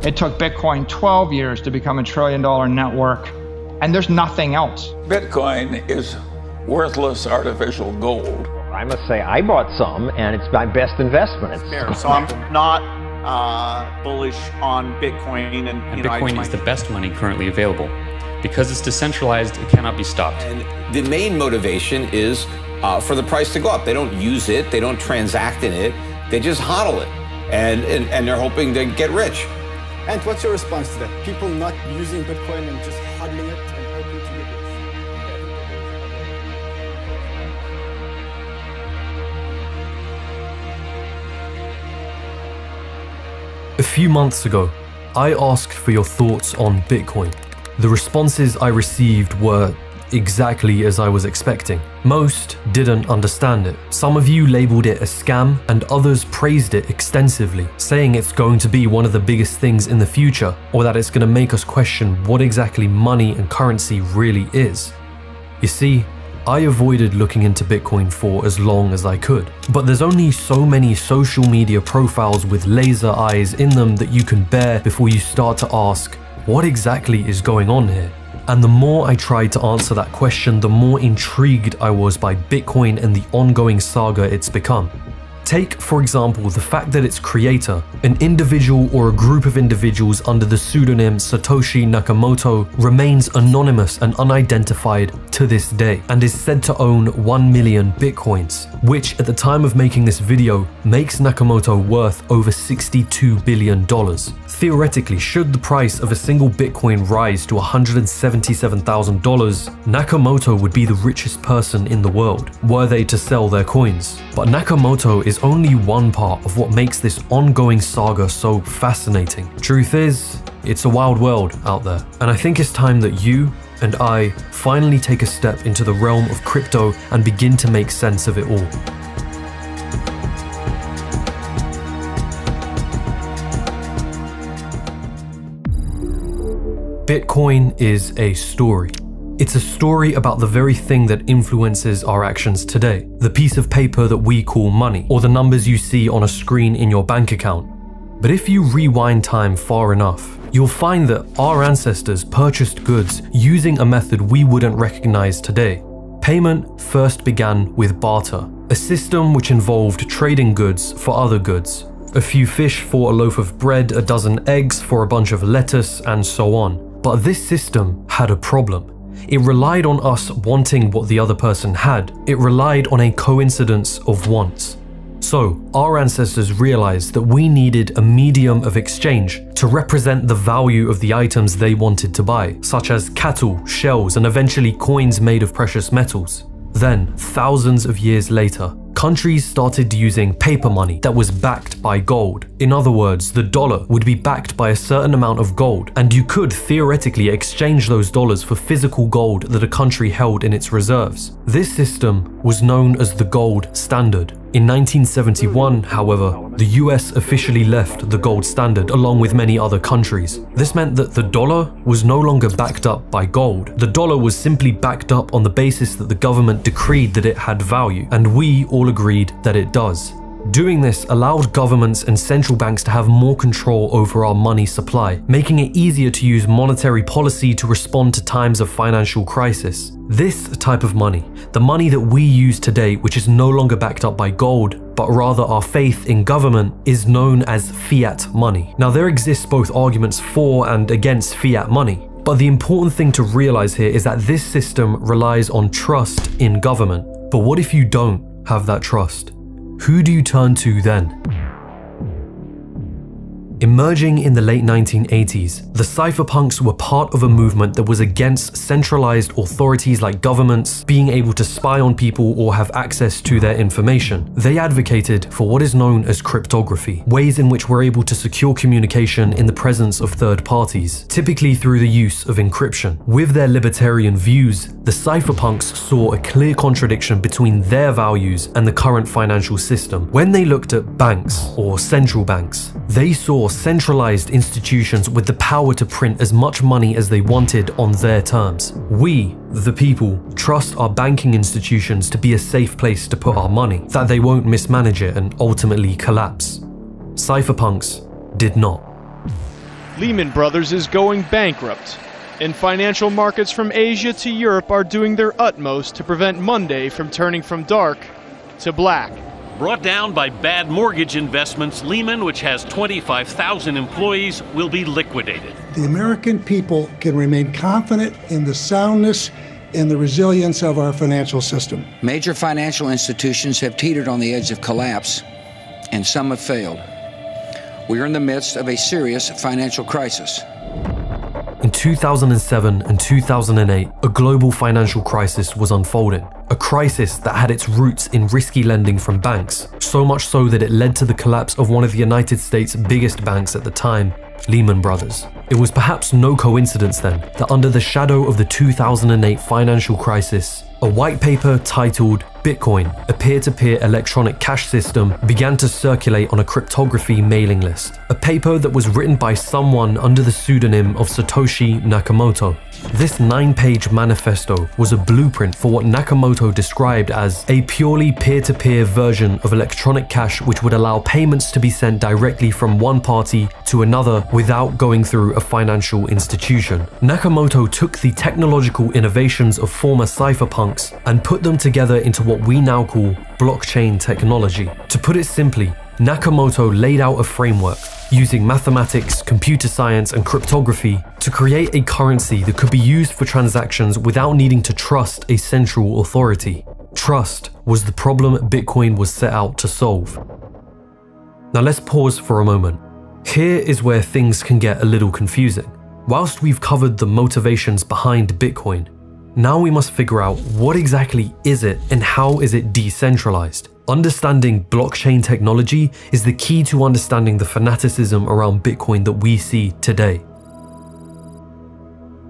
It took Bitcoin 12 years to become $1 trillion network, and there's nothing else. Bitcoin is worthless artificial gold. I must say I bought some, and it's my best investment. So I'm not bullish on Bitcoin. And Bitcoin is the best money currently available. Because it's decentralized, it cannot be stopped. And the main motivation is for the price to go up. They don't use it, they don't transact in it, they just hodl it. And they're hoping to get rich. And what's your response to that? People not using Bitcoin and just hodling it and hoping to get rich? A few months ago, I asked for your thoughts on Bitcoin. The responses I received were exactly as I was expecting. Most didn't understand it. Some of you labeled it a scam, and others praised it extensively, saying it's going to be one of the biggest things in the future, or that it's going to make us question what exactly money and currency really is. You see, I avoided looking into Bitcoin for as long as I could, but there's only so many social media profiles with laser eyes in them that you can bear before you start to ask, what exactly is going on here? And the more I tried to answer that question, the more intrigued I was by Bitcoin and the ongoing saga it's become. Take, for example, the fact that its creator, an individual or a group of individuals under the pseudonym Satoshi Nakamoto, remains anonymous and unidentified to this day, and is said to own 1 million Bitcoins, which at the time of making this video makes Nakamoto worth over $62 billion. Theoretically, should the price of a single Bitcoin rise to $177,000, Nakamoto would be the richest person in the world, were they to sell their coins. But Nakamoto is only one part of what makes this ongoing saga so fascinating. Truth is, it's a wild world out there, and I think it's time that you and I finally take a step into the realm of crypto and begin to make sense of it all. Bitcoin is a story. It's a story about the very thing that influences our actions today. The piece of paper that we call money, or the numbers you see on a screen in your bank account. But if you rewind time far enough, you'll find that our ancestors purchased goods using a method we wouldn't recognize today. Payment first began with barter, a system which involved trading goods for other goods. A few fish for a loaf of bread, a dozen eggs for a bunch of lettuce, and so on. But this system had a problem. It relied on us wanting what the other person had. It relied on a coincidence of wants. So, our ancestors realized that we needed a medium of exchange to represent the value of the items they wanted to buy, such as cattle, shells, and eventually coins made of precious metals. Then, thousands of years later, countries started using paper money that was backed by gold. In other words, the dollar would be backed by a certain amount of gold, and you could theoretically exchange those dollars for physical gold that a country held in its reserves. This system was known as the gold standard. In 1971, however, the US officially left the gold standard along with many other countries. This meant that the dollar was no longer backed up by gold. The dollar was simply backed up on the basis that the government decreed that it had value, and we all agreed that it does. Doing this allowed governments and central banks to have more control over our money supply, making it easier to use monetary policy to respond to times of financial crisis. This type of money, the money that we use today, which is no longer backed up by gold, but rather our faith in government, is known as fiat money. Now, there exists both arguments for and against fiat money, but the important thing to realize here is that this system relies on trust in government. But what if you don't have that trust? Who do you turn to then? Emerging in the late 1980s, the cypherpunks were part of a movement that was against centralized authorities like governments being able to spy on people or have access to their information. They advocated for what is known as cryptography, ways in which we're able to secure communication in the presence of third parties, typically through the use of encryption. With their libertarian views, the cypherpunks saw a clear contradiction between their values and the current financial system. When they looked at banks or central banks, they saw centralized institutions with the power to print as much money as they wanted on their terms. We, the people, trust our banking institutions to be a safe place to put our money, that they won't mismanage it and ultimately collapse. Cypherpunks did not. Lehman Brothers is going bankrupt, and financial markets from Asia to Europe are doing their utmost to prevent Monday from turning from dark to black. Brought down by bad mortgage investments, Lehman, which has 25,000 employees, will be liquidated. The American people can remain confident in the soundness and the resilience of our financial system. Major financial institutions have teetered on the edge of collapse, and some have failed. We are in the midst of a serious financial crisis. In 2007 and 2008, a global financial crisis was unfolding. A crisis that had its roots in risky lending from banks, so much so that it led to the collapse of one of the United States' biggest banks at the time, Lehman Brothers. It was perhaps no coincidence then that under the shadow of the 2008 financial crisis, a white paper titled Bitcoin, a peer-to-peer electronic cash system, began to circulate on a cryptography mailing list. A paper that was written by someone under the pseudonym of Satoshi Nakamoto. This 9-page manifesto was a blueprint for what Nakamoto described as a purely peer-to-peer version of electronic cash which would allow payments to be sent directly from one party to another without going through a financial institution. Nakamoto took the technological innovations of former cypherpunks and put them together into what we now call blockchain technology. To put it simply, Nakamoto laid out a framework using mathematics, computer science, and cryptography to create a currency that could be used for transactions without needing to trust a central authority. Trust was the problem Bitcoin was set out to solve. Now let's pause for a moment. Here is where things can get a little confusing. Whilst we've covered the motivations behind Bitcoin, now we must figure out what exactly is it and how is it decentralized. Understanding blockchain technology is the key to understanding the fanaticism around Bitcoin that we see today.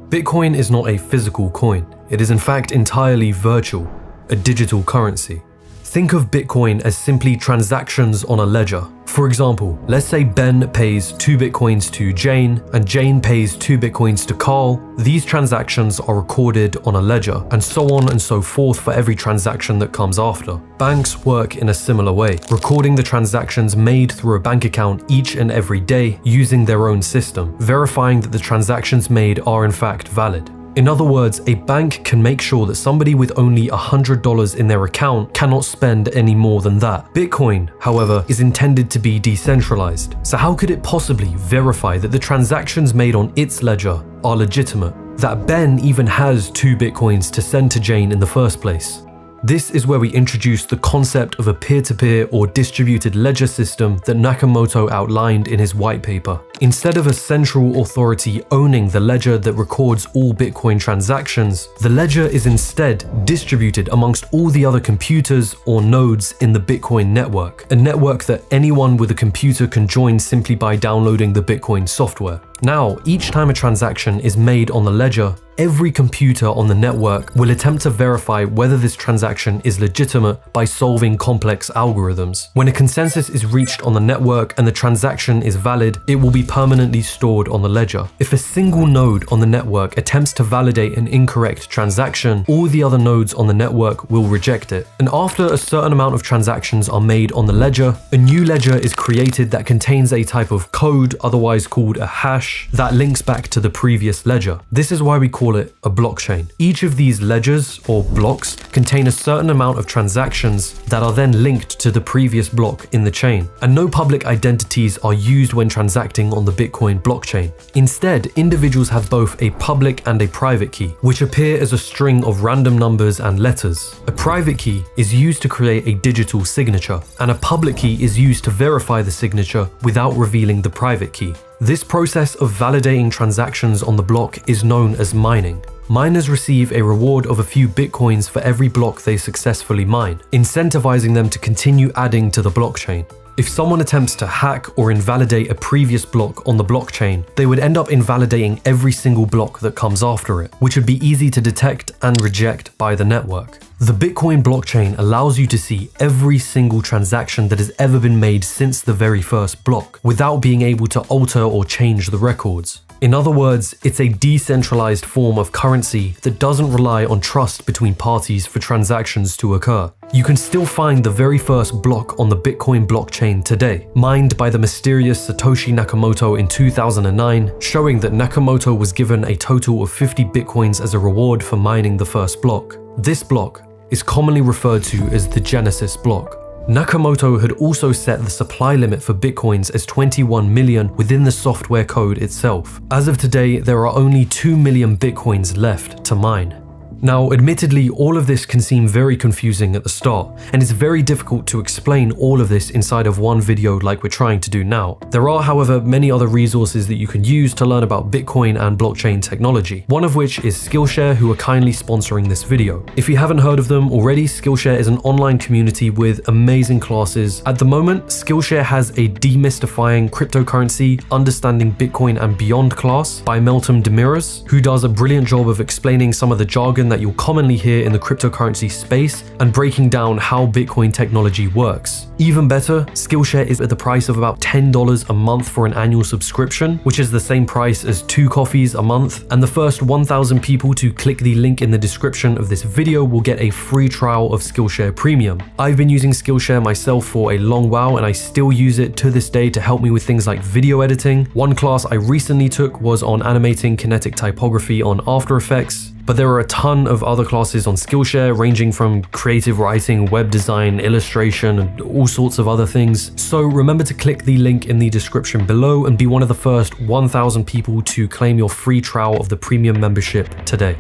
Bitcoin is not a physical coin. It is in fact entirely virtual, a digital currency. Think of Bitcoin as simply transactions on a ledger. For example, let's say Ben pays 2 Bitcoins to Jane and Jane pays 2 Bitcoins to Carl. These transactions are recorded on a ledger, and so on and so forth for every transaction that comes after. Banks work in a similar way, recording the transactions made through a bank account each and every day using their own system, verifying that the transactions made are in fact valid. In other words, a bank can make sure that somebody with only $100 in their account cannot spend any more than that. Bitcoin, however, is intended to be decentralized. So how could it possibly verify that the transactions made on its ledger are legitimate? That Ben even has 2 Bitcoins to send to Jane in the first place? This is where we introduce the concept of a peer-to-peer or distributed ledger system that Nakamoto outlined in his white paper. Instead of a central authority owning the ledger that records all Bitcoin transactions, the ledger is instead distributed amongst all the other computers or nodes in the Bitcoin network, a network that anyone with a computer can join simply by downloading the Bitcoin software. Now, each time a transaction is made on the ledger, every computer on the network will attempt to verify whether this transaction is legitimate by solving complex algorithms. When a consensus is reached on the network and the transaction is valid, it will be permanently stored on the ledger. If a single node on the network attempts to validate an incorrect transaction, all the other nodes on the network will reject it. And after a certain amount of transactions are made on the ledger, a new ledger is created that contains a type of code, otherwise called a hash, that links back to the previous ledger. This is why we call it a blockchain. Each of these ledgers, or blocks, contain a certain amount of transactions that are then linked to the previous block in the chain, and no public identities are used when transacting on the Bitcoin blockchain. Instead, individuals have both a public and a private key, which appear as a string of random numbers and letters. A private key is used to create a digital signature, and a public key is used to verify the signature without revealing the private key. This process of validating transactions on the block is known as mining. Miners receive a reward of a few Bitcoins for every block they successfully mine, incentivizing them to continue adding to the blockchain. If someone attempts to hack or invalidate a previous block on the blockchain, they would end up invalidating every single block that comes after it, which would be easy to detect and reject by the network. The Bitcoin blockchain allows you to see every single transaction that has ever been made since the very first block, without being able to alter or change the records. In other words, it's a decentralized form of currency that doesn't rely on trust between parties for transactions to occur. You can still find the very first block on the Bitcoin blockchain today, mined by the mysterious Satoshi Nakamoto in 2009, showing that Nakamoto was given a total of 50 Bitcoins as a reward for mining the first block. This block is commonly referred to as the Genesis block. Nakamoto had also set the supply limit for Bitcoins as 21 million within the software code itself. As of today, there are only 2 million Bitcoins left to mine. Now, admittedly, all of this can seem very confusing at the start, and it's very difficult to explain all of this inside of one video like we're trying to do now. There are, however, many other resources that you can use to learn about Bitcoin and blockchain technology, one of which is Skillshare, who are kindly sponsoring this video. If you haven't heard of them already, Skillshare is an online community with amazing classes. At the moment, Skillshare has a demystifying cryptocurrency, understanding Bitcoin and beyond class by Meltem Demirors, who does a brilliant job of explaining some of the jargon that you'll commonly hear in the cryptocurrency space and breaking down how Bitcoin technology works. Even better, Skillshare is at the price of about $10 a month for an annual subscription, which is the same price as 2 coffees a month, and the first 1,000 people to click the link in the description of this video will get a free trial of Skillshare Premium. I've been using Skillshare myself for a long while, and I still use it to this day to help me with things like video editing. One class I recently took was on animating kinetic typography on After Effects, but there are a ton of other classes on Skillshare ranging from creative writing, web design, illustration, and all sorts of other things. So remember to click the link in the description below and be one of the first 1,000 people to claim your free trial of the premium membership today.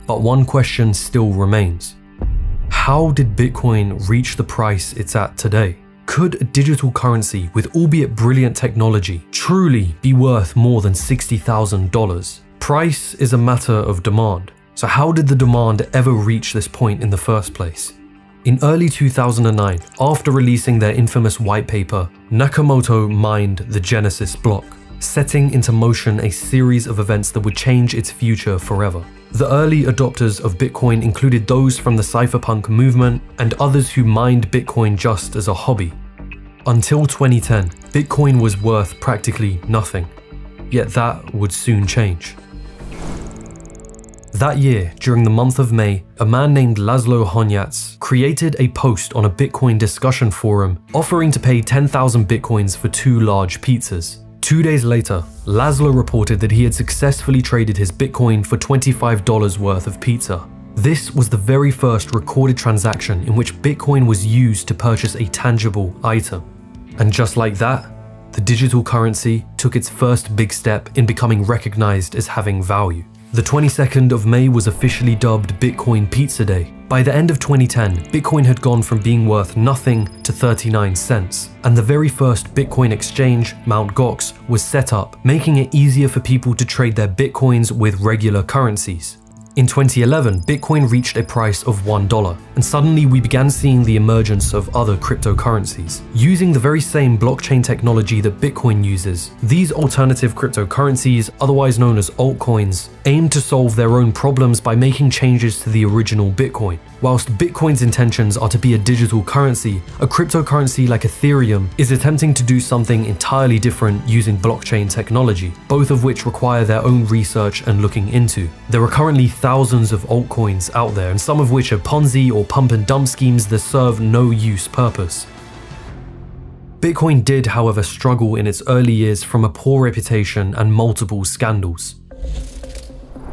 But one question still remains. How did Bitcoin reach the price it's at today? Could a digital currency with albeit brilliant technology truly be worth more than $60,000? Price is a matter of demand. So how did the demand ever reach this point in the first place? In early 2009, after releasing their infamous white paper, Nakamoto mined the Genesis block, setting into motion a series of events that would change its future forever. The early adopters of Bitcoin included those from the cypherpunk movement and others who mined Bitcoin just as a hobby. Until 2010, Bitcoin was worth practically nothing. Yet that would soon change. That year, during the month of May, a man named Laszlo Honjats created a post on a Bitcoin discussion forum offering to pay 10,000 Bitcoins for 2 large pizzas. 2 days later, Laszlo reported that he had successfully traded his Bitcoin for $25 worth of pizza. This was the very first recorded transaction in which Bitcoin was used to purchase a tangible item. And just like that, the digital currency took its first big step in becoming recognized as having value. The 22nd of May was officially dubbed Bitcoin Pizza Day. By the end of 2010, Bitcoin had gone from being worth nothing to 39 cents, and the very first Bitcoin exchange, Mt. Gox, was set up, making it easier for people to trade their Bitcoins with regular currencies. In 2011, Bitcoin reached a price of $1, and suddenly we began seeing the emergence of other cryptocurrencies. Using the very same blockchain technology that Bitcoin uses, these alternative cryptocurrencies, otherwise known as altcoins, aim to solve their own problems by making changes to the original Bitcoin. Whilst Bitcoin's intentions are to be a digital currency, a cryptocurrency like Ethereum is attempting to do something entirely different using blockchain technology, both of which require their own research and looking into. There are currently thousands of altcoins out there, and some of which are Ponzi or pump and dump schemes that serve no use purpose. Bitcoin did, however, struggle in its early years from a poor reputation and multiple scandals.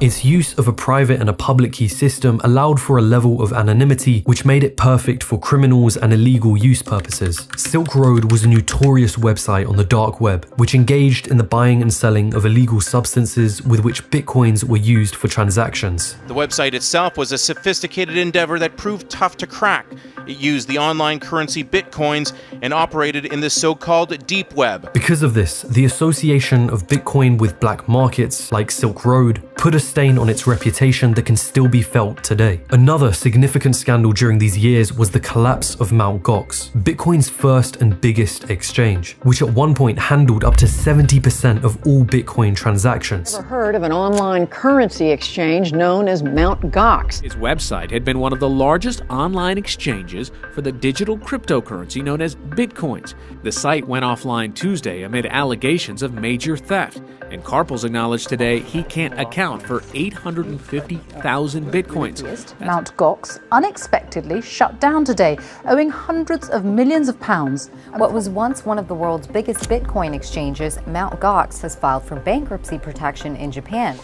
Its use of a private and a public key system allowed for a level of anonymity which made it perfect for criminals and illegal use purposes. Silk Road was a notorious website on the dark web which engaged in the buying and selling of illegal substances with which bitcoins were used for transactions. The website itself was a sophisticated endeavor that proved tough to crack. It used the online currency bitcoins and operated in the so-called deep web. Because of this, the association of Bitcoin with black markets like Silk Road put a stain on its reputation that can still be felt today. Another significant scandal during these years was the collapse of Mt. Gox, Bitcoin's first and biggest exchange, which at one point handled up to 70% of all Bitcoin transactions. Ever heard of an online currency exchange known as Mt. Gox? Its website had been one of the largest online exchanges exchanges for the digital cryptocurrency known as Bitcoins. The site went offline Tuesday amid allegations of major theft, and Karpels acknowledged today he can't account for 850,000 Bitcoins. Mt. Gox unexpectedly shut down today, owing hundreds of millions of pounds. What was once one of the world's biggest Bitcoin exchanges, Mt. Gox has filed for bankruptcy protection in Japan.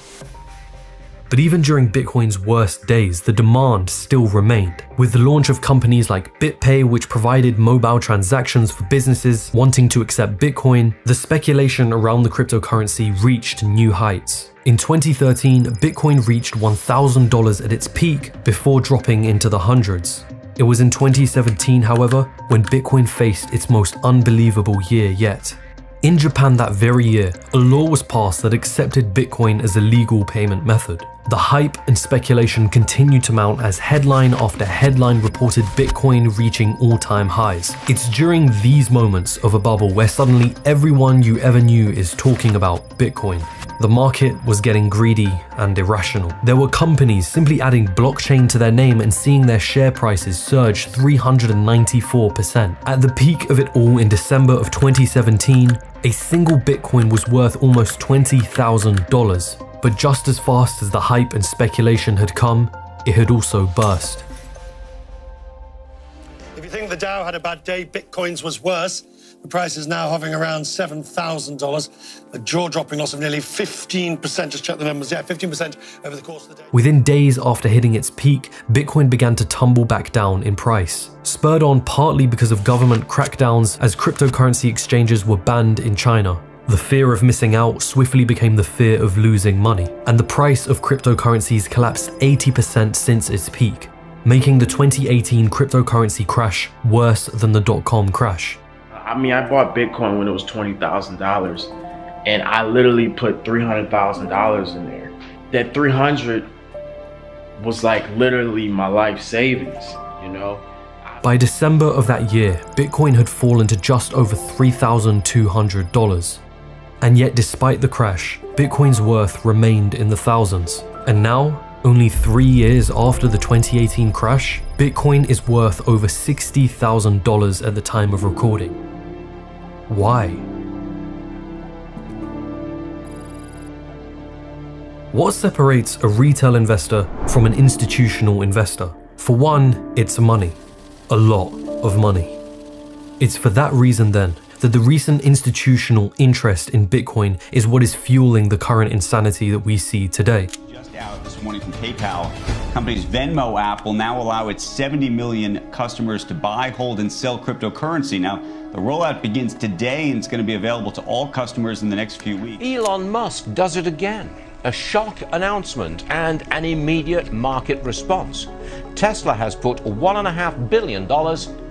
But even during Bitcoin's worst days, the demand still remained. With the launch of companies like BitPay, which provided mobile transactions for businesses wanting to accept Bitcoin, the speculation around the cryptocurrency reached new heights. In 2013, Bitcoin reached $1,000 at its peak before dropping into the hundreds. It was in 2017, however, when Bitcoin faced its most unbelievable year yet. In Japan that very year, a law was passed that accepted Bitcoin as a legal payment method. The hype and speculation continued to mount as headline after headline reported Bitcoin reaching all-time highs. It's during these moments of a bubble where suddenly everyone you ever knew is talking about Bitcoin. The market was getting greedy and irrational. There were companies simply adding blockchain to their name and seeing their share prices surge 394%. At the peak of it all in December of 2017, a single Bitcoin was worth almost $20,000. But just as fast as the hype and speculation had come, it had also burst. If you think the Dow had a bad day, Bitcoin's was worse. The price is now hovering around $7,000, a jaw-dropping loss of nearly 15%. Just check the numbers. Yeah, 15% over the course of the day. Within days after hitting its peak, Bitcoin began to tumble back down in price, spurred on partly because of government crackdowns as cryptocurrency exchanges were banned in China. The fear of missing out swiftly became the fear of losing money, and the price of cryptocurrencies collapsed 80% since its peak, making the 2018 cryptocurrency crash worse than the dot-com crash. I mean, I bought Bitcoin when it was $20,000, and I literally put $300,000 in there. That 300 was like literally my life savings, you know? By December of that year, Bitcoin had fallen to just over $3,200. And yet, despite the crash, Bitcoin's worth remained in the thousands. And now, only 3 years after the 2018 crash, Bitcoin is worth over $60,000 at the time of recording. Why? What separates a retail investor from an institutional investor? For one, it's money. A lot of money. It's for that reason then that the recent institutional interest in Bitcoin is what is fueling the current insanity that we see today. Just out this morning from PayPal, company's Venmo app will now allow its 70 million customers to buy, hold, and sell cryptocurrency. Now, the rollout begins today and it's going to be available to all customers in the next few weeks. Elon Musk does it again. A shock announcement and an immediate market response. Tesla has put $1.5 billion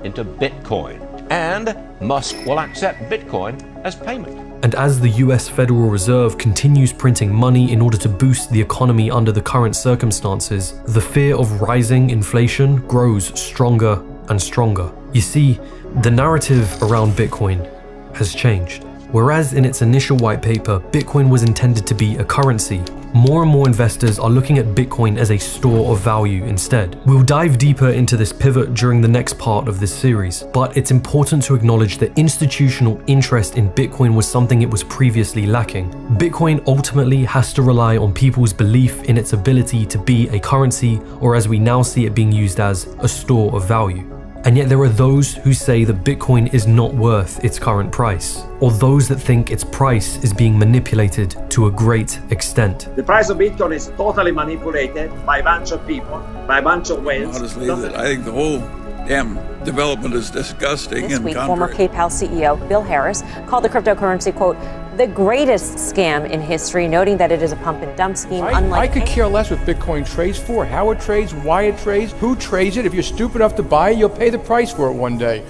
into Bitcoin, and Musk will accept Bitcoin as payment. And as the US Federal Reserve continues printing money in order to boost the economy under the current circumstances, the fear of rising inflation grows stronger and stronger. You see, the narrative around Bitcoin has changed. Whereas in its initial white paper, Bitcoin was intended to be a currency, more and more investors are looking at Bitcoin as a store of value instead. We'll dive deeper into this pivot during the next part of this series, but it's important to acknowledge that institutional interest in Bitcoin was something it was previously lacking. Bitcoin ultimately has to rely on people's belief in its ability to be a currency, or as we now see it being used as, a store of value. And yet there are those who say that Bitcoin is not worth its current price, or those that think its price is being manipulated to a great extent. The price of Bitcoin is totally manipulated by a bunch of people, by a bunch of whales. Honestly, I think the whole damn development is disgusting. This week, former PayPal CEO Bill Harris called the cryptocurrency, quote, the greatest scam in history, noting that it is a pump and dump scheme. I could care less what Bitcoin trades for, how it trades, why it trades, who trades it. If you're stupid enough to buy it, you'll pay the price for it one day.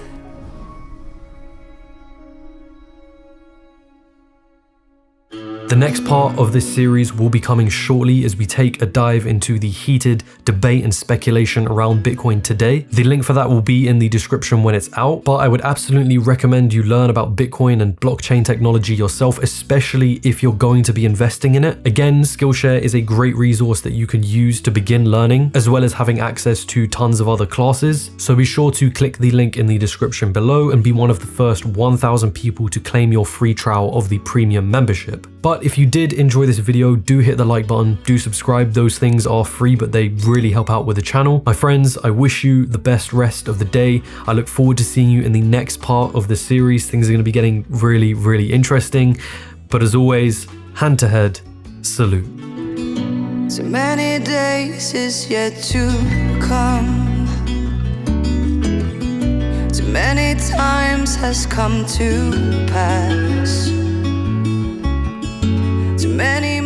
The next part of this series will be coming shortly as we take a dive into the heated debate and speculation around Bitcoin today. The link for that will be in the description when it's out, but I would absolutely recommend you learn about Bitcoin and blockchain technology yourself, especially if you're going to be investing in it. Again, Skillshare is a great resource that you can use to begin learning, as well as having access to tons of other classes. So be sure to click the link in the description below and be one of the first 1,000 people to claim your free trial of the premium membership. But if you did enjoy this video, do hit the like button, do subscribe. Those things are free, but they really help out with the channel. My friends, I wish you the best rest of the day. I look forward to seeing you in the next part of the series. Things are going to be getting really, really interesting. But as always, hand to head, salute. So many days is yet to come. Too many times has come to pass. Too many